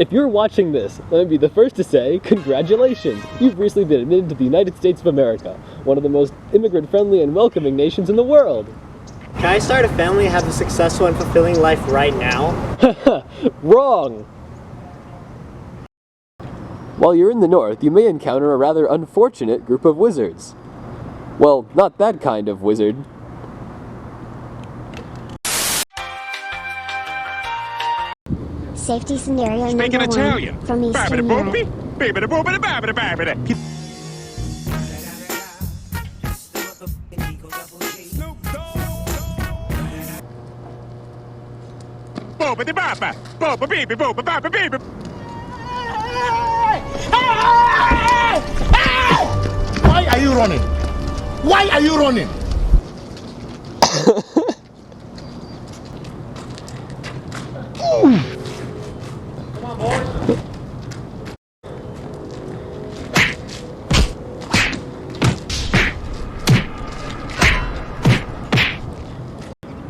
If you're watching this, let me be the first to say, congratulations! You've recently been admitted to the United States of America, one of the most immigrant-friendly and welcoming nations in the world. Can I start a family and have a successful and fulfilling life right now? Wrong! While you're in the north, you may encounter a rather unfortunate group of wizards. Well, not that kind of wizard. Safety scenario number 1 Italian. from Eastern Europe. Why are you running? Why are you running? Come on, boys.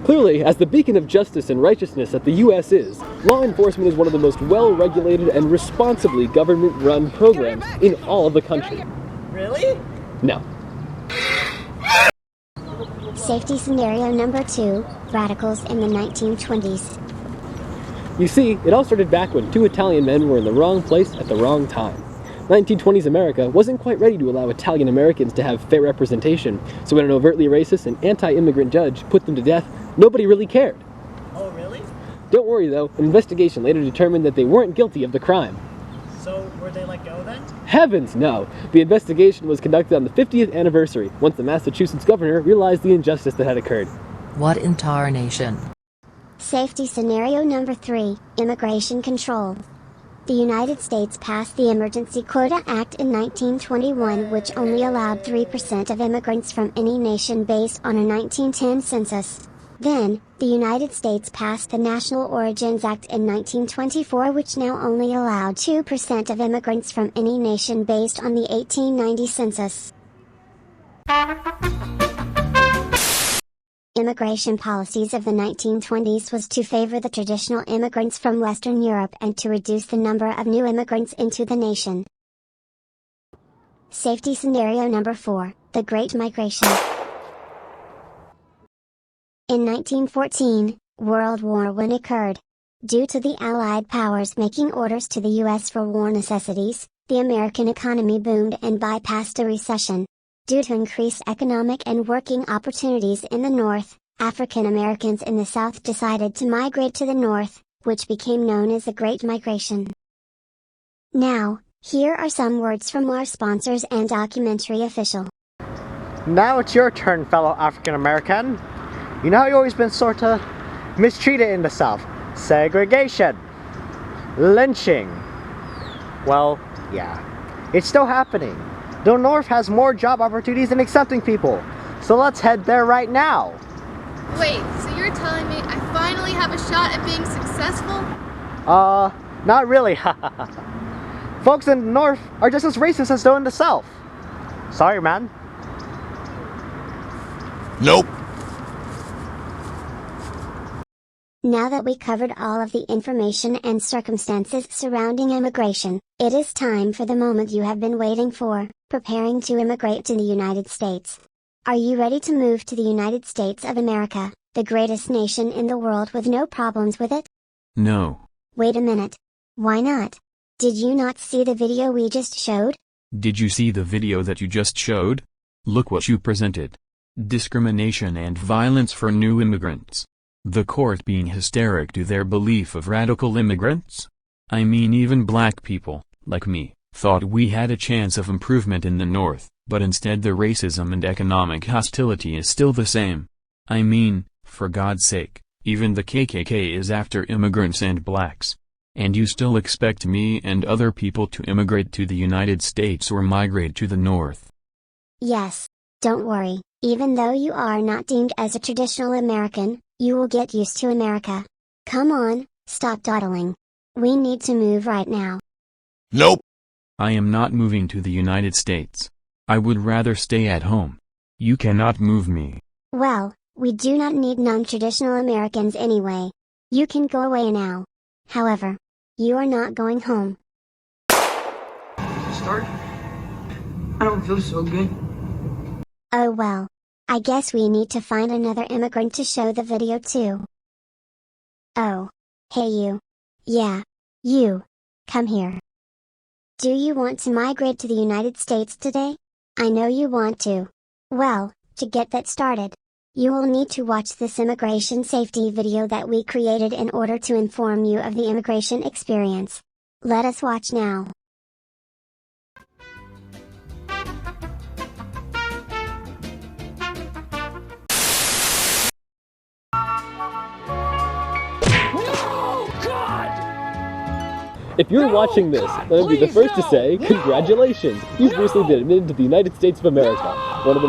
Clearly, as the beacon of justice and righteousness that the U.S. is, law enforcement is one of the most well-regulated and responsibly government-run programs in all of the country. Really? No. Safety scenario number 2, radicals in the 1920s. You see, it all started back when 2 Italian men were in the wrong place at the wrong time. 1920s America wasn't quite ready to allow Italian Americans to have fair representation, so when an overtly racist and anti-immigrant judge put them to death, nobody really cared. Oh, really? Don't worry though, an investigation later determined that they weren't guilty of the crime. So, were they let go then? Heavens no! The investigation was conducted on the 50th anniversary, once the Massachusetts governor realized the injustice that had occurred. What in tarnation? Safety scenario number 3, immigration control. The United States passed the Emergency Quota Act in 1921, which only allowed 3% of immigrants from any nation based on a 1910 census. Then, the United States passed the National Origins Act in 1924, which now only allowed 2% of immigrants from any nation based on the 1890 census. Immigration policies of the 1920s was to favor the traditional immigrants from Western Europe and to reduce the number of new immigrants into the nation. Safety scenario number 4, the Great Migration. In 1914, World War I occurred. Due to the Allied powers making orders to the U.S. for war necessities, the American economy boomed and bypassed a recession. Due to increased economic and working opportunities in the North, African Americans in the South decided to migrate to the North, which became known as the Great Migration. Now, here are some words from our sponsors and documentary official. Now it's your turn, fellow African American. You know how you've always been sort of mistreated in the South? Segregation. Lynching. Well, yeah. It's still happening. The North has more job opportunities than accepting people. So let's head there right now. Wait, so you're telling me I finally have a shot at being successful? Not really. Folks in the North are just as racist as those in the South. Sorry, man. Nope. Now that we covered all of the information and circumstances surrounding immigration, it is time for the moment you have been waiting for, preparing to immigrate to the United States. Are you ready to move to the United States of America, the greatest nation in the world with no problems with it? No. Wait a minute. Why not? Did you not see the video we just showed? Did you see the video that you just showed? Look what you presented. Discrimination and violence for new immigrants. The court being hysteric to their belief of radical immigrants? I mean, even black people, like me, thought we had a chance of improvement in the North, but instead the racism and economic hostility is still the same. I mean, for God's sake, even the KKK is after immigrants and blacks. And you still expect me and other people to immigrate to the United States or migrate to the North? Yes. Don't worry, even though you are not deemed as a traditional American, you will get used to America. Come on, stop dawdling. We need to move right now. Nope. I am not moving to the United States. I would rather stay at home. You cannot move me. Well, we do not need non-traditional Americans anyway. You can go away now. However, You are not going home. Start? I don't feel so good. Oh well. I guess we need to find another immigrant to show the video to. Oh. Hey you. Yeah. You. Come here. Do you want to migrate to the United States today? I know you want to. Well, to get that started, you will need to watch this immigration safety video that we created in order to inform you of the immigration experience. Let us watch now. If you're watching this, let me be the first to say, congratulations! You've recently been admitted to the United States of America, one of the